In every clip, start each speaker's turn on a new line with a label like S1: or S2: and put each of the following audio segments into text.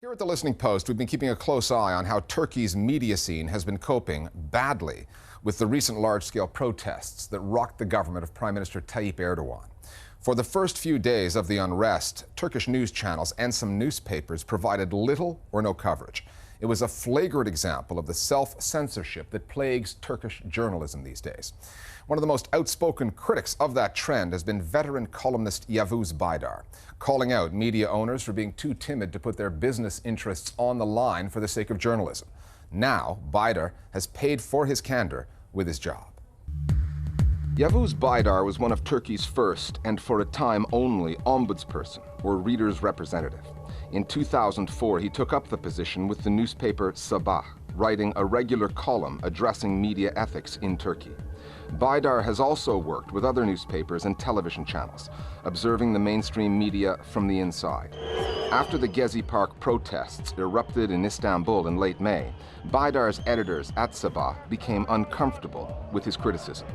S1: Here at the Listening Post, we've been keeping a close eye on how Turkey's media scene has been coping badly with the recent large-scale protests that rocked the government of Prime Minister Tayyip Erdogan. For the first few days of the unrest, Turkish news channels and some newspapers provided little or no coverage. It was a flagrant example of the self-censorship that plagues Turkish journalism these days. One of the most outspoken critics of that trend has been veteran columnist Yavuz Baydar, calling out media owners for being too timid to put their business interests on the line for the sake of journalism. Now, Baydar has paid for his candor with his job. Yavuz Baydar was one of Turkey's first, and for a time only, ombudsperson, or reader's representative. In 2004, he took up the position with the newspaper Sabah, writing a regular column addressing media ethics in Turkey. Baydar has also worked with other newspapers and television channels, observing the mainstream media from the inside. After the Gezi Park protests erupted in Istanbul in late May, Baydar's editors at Sabah became uncomfortable with his criticism.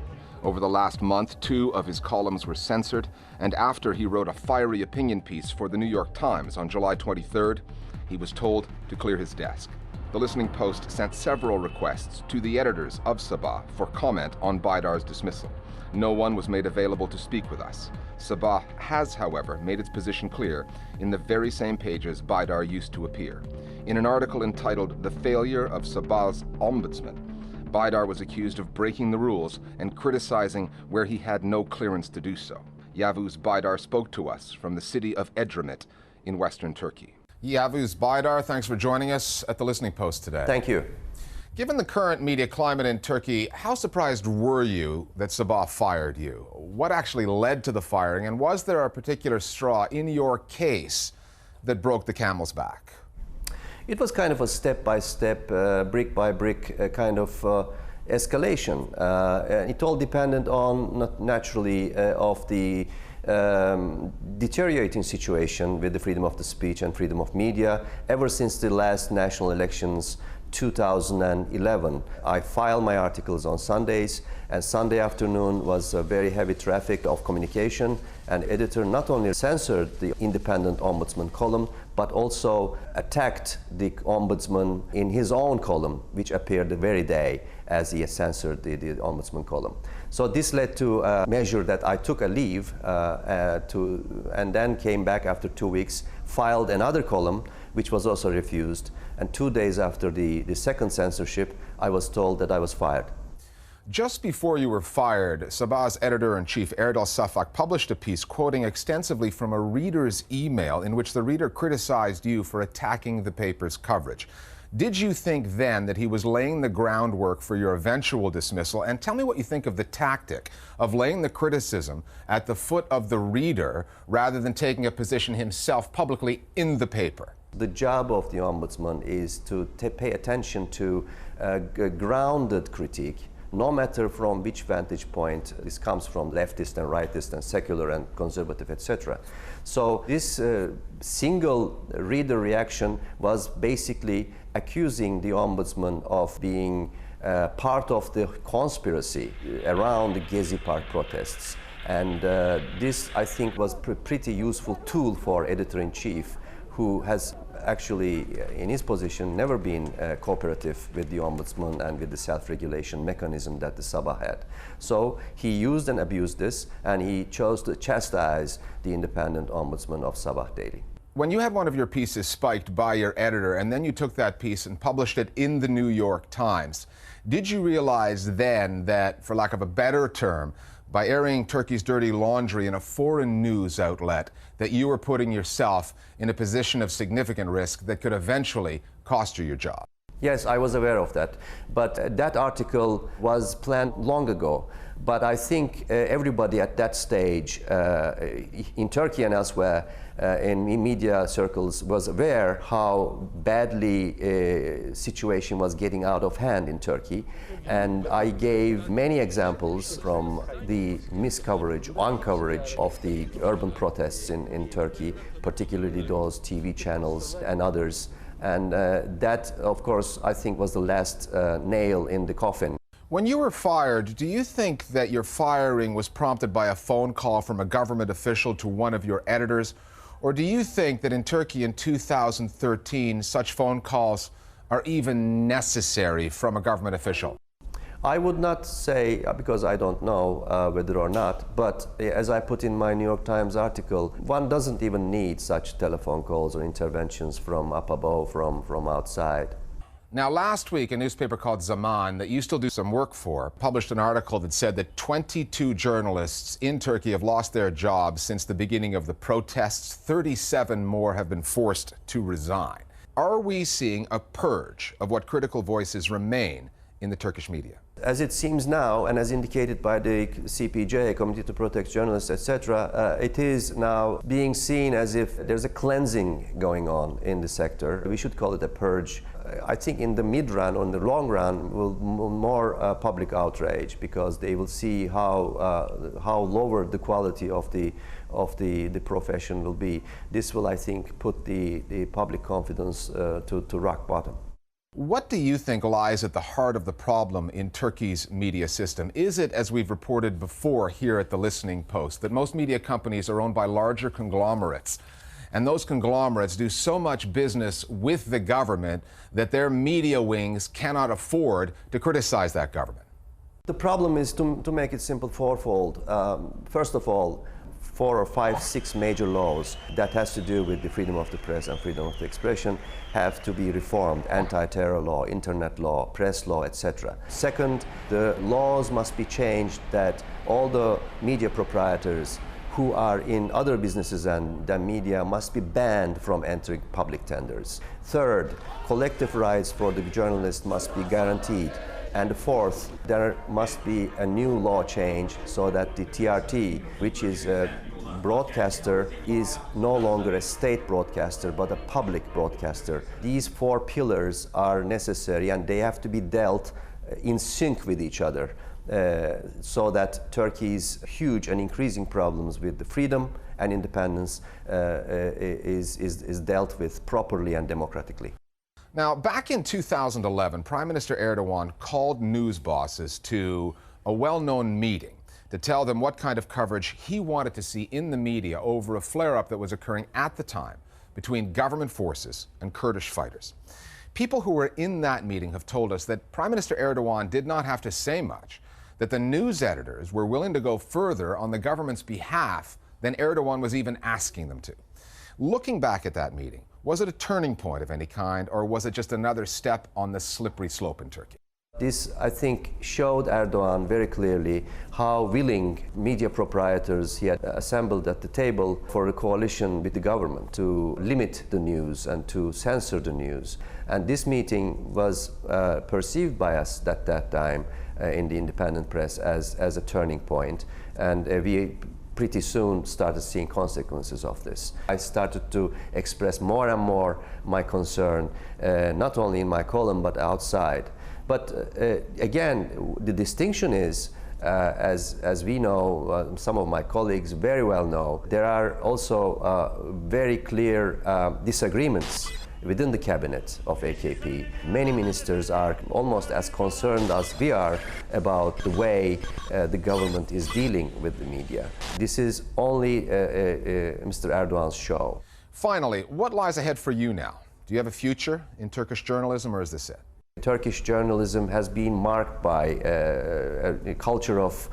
S1: Over the last month, 2 of his columns were censored, and after he wrote a fiery opinion piece for the New York Times on July 23rd, he was told to clear his desk. The Listening Post sent several requests to the editors of Sabah for comment on Baydar's dismissal. No one was made available to speak with us. Sabah has, however, made its position clear in the very same pages Baydar used to appear. In an article entitled "The Failure of Sabah's Ombudsman," Baydar was accused of breaking the rules and criticizing where he had no clearance to do so. Yavuz Baydar spoke to us from the city of Edremit in western Turkey. Yavuz Baydar, thanks for joining us at the Listening Post today.
S2: Thank you.
S1: Given the current media climate in Turkey, how surprised were you that Sabah fired you? What actually led to the firing, and was there a particular straw in your case that broke the camel's back?
S2: It was kind of a step-by-step, brick-by-brick kind of escalation. It all depended on, naturally, of the deteriorating situation with the freedom of the speech and freedom of media ever since the last national elections 2011. I file my articles on Sundays, and Sunday afternoon was a very heavy traffic of communication, and editor not only censored the independent ombudsman column, but also attacked the ombudsman in his own column, which appeared the very day as he censored the ombudsman column. So this led to a measure that I took a leave and then came back after 2 weeks, filed another column, which was also refused. And 2 days after the second censorship, I was told that I was fired.
S1: Just before you were fired, Sabah's editor-in-chief Erdal Safak published a piece quoting extensively from a reader's email in which the reader criticized you for attacking the paper's coverage. Did you think then that he was laying the groundwork for your eventual dismissal? And tell me what you think of the tactic of laying the criticism at the foot of the reader rather than taking a position himself publicly in the paper.
S2: The job of the ombudsman is to pay attention to grounded critique, no matter from which vantage point this comes from, leftist and rightist and secular and conservative, etc. So this single reader reaction was basically accusing the ombudsman of being part of the conspiracy around the Gezi Park protests. And this, I think, was a pretty useful tool for editor-in-chief, who has actually, in his position, never been cooperative with the ombudsman and with the self-regulation mechanism that the Sabah had. So he used and abused this, and he chose to chastise the independent ombudsman of Sabah daily.
S1: When you had one of your pieces spiked by your editor, and then you took that piece and published it in the New York Times, did you realize then that, for lack of a better term, by airing Turkey's dirty laundry in a foreign news outlet, that you were putting yourself in a position of significant risk that could eventually cost you your job?
S2: Yes, I was aware of that. But that article was planned long ago. But I think everybody at that stage in Turkey and elsewhere in media circles was aware how badly situation was getting out of hand in Turkey. And I gave many examples from the miscoverage, uncoverage of the urban protests in Turkey, particularly those TV channels and others. And that, of course, I think was the last nail in the coffin.
S1: When you were fired, do you think that your firing was prompted by a phone call from a government official to one of your editors? Or do you think that in Turkey in 2013, such phone calls are even necessary from a government official?
S2: I would not say, because I don't know whether or not, but as I put in my New York Times article, one doesn't even need such telephone calls or interventions from up above, from outside.
S1: Now, last week, a newspaper called Zaman, that you still do some work for, published an article that said that 22 journalists in Turkey have lost their jobs since the beginning of the protests. 37 more have been forced to resign. Are we seeing a purge of what critical voices remain in the Turkish media?
S2: As it seems now, and as indicated by the CPJ, Committee to Protect Journalists, etc., it is now being seen as if there's a cleansing going on in the sector. We should call it a purge. I think in the mid-run, or in the long run, will more public outrage, because they will see how lower the quality of the profession will be. This will, I think, put the public confidence to rock bottom.
S1: What do you think lies at the heart of the problem in Turkey's media system? Is it, as we've reported before here at the Listening Post, that most media companies are owned by larger conglomerates, and those conglomerates do so much business with the government that their media wings cannot afford to criticize that government?
S2: The problem is, to make it simple, fourfold. First of all, 4 or 5, 6 major laws that has to do with the freedom of the press and freedom of the expression have to be reformed. Anti-terror law, internet law, press law, etc. Second, the laws must be changed that all the media proprietors who are in other businesses than media must be banned from entering public tenders. Third, collective rights for the journalists must be guaranteed. And fourth, there must be a new law change so that the TRT, which is a broadcaster, is no longer a state broadcaster but a public broadcaster. These 4 pillars are necessary, and they have to be dealt in sync with each other, so that Turkey's huge and increasing problems with the freedom and independence is dealt with properly and democratically.
S1: Now, back in 2011, Prime Minister Erdogan called news bosses to a well-known meeting to tell them what kind of coverage he wanted to see in the media over a flare-up that was occurring at the time between government forces and Kurdish fighters. People who were in that meeting have told us that Prime Minister Erdogan did not have to say much, that the news editors were willing to go further on the government's behalf than Erdogan was even asking them to. Looking back at that meeting, was it a turning point of any kind, or was it just another step on the slippery slope in Turkey?
S2: This, I think, showed Erdogan very clearly how willing media proprietors he had assembled at the table for a coalition with the government to limit the news and to censor the news. And this meeting was perceived by us at that time in the independent press as a turning point. And we pretty soon started seeing consequences of this. I started to express more and more my concern, not only in my column but outside. But again, the distinction is, as we know, some of my colleagues very well know, there are also very clear disagreements within the cabinet of AKP. Many ministers are almost as concerned as we are about the way the government is dealing with the media. This is only Mr. Erdogan's show.
S1: Finally, what lies ahead for you now? Do you have a future in Turkish journalism, or is this it?
S2: Turkish journalism has been marked by a culture of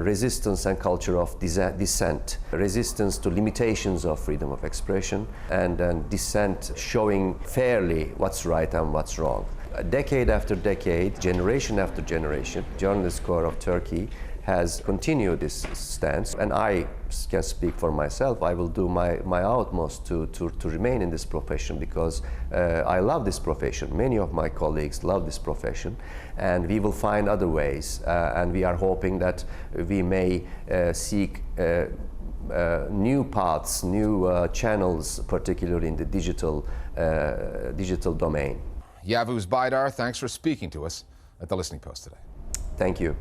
S2: resistance and culture of dissent. Resistance to limitations of freedom of expression, and dissent showing fairly what's right and what's wrong. Decade after decade, generation after generation, Journalist Corps of Turkey has continued this stance, and I can speak for myself. I will do my utmost to remain in this profession, because I love this profession. Many of my colleagues love this profession, and we will find other ways, and we are hoping that we may seek new paths, new channels, particularly in the digital domain.
S1: Yavuz Baydar, thanks for speaking to us at the Listening Post today.
S2: Thank you.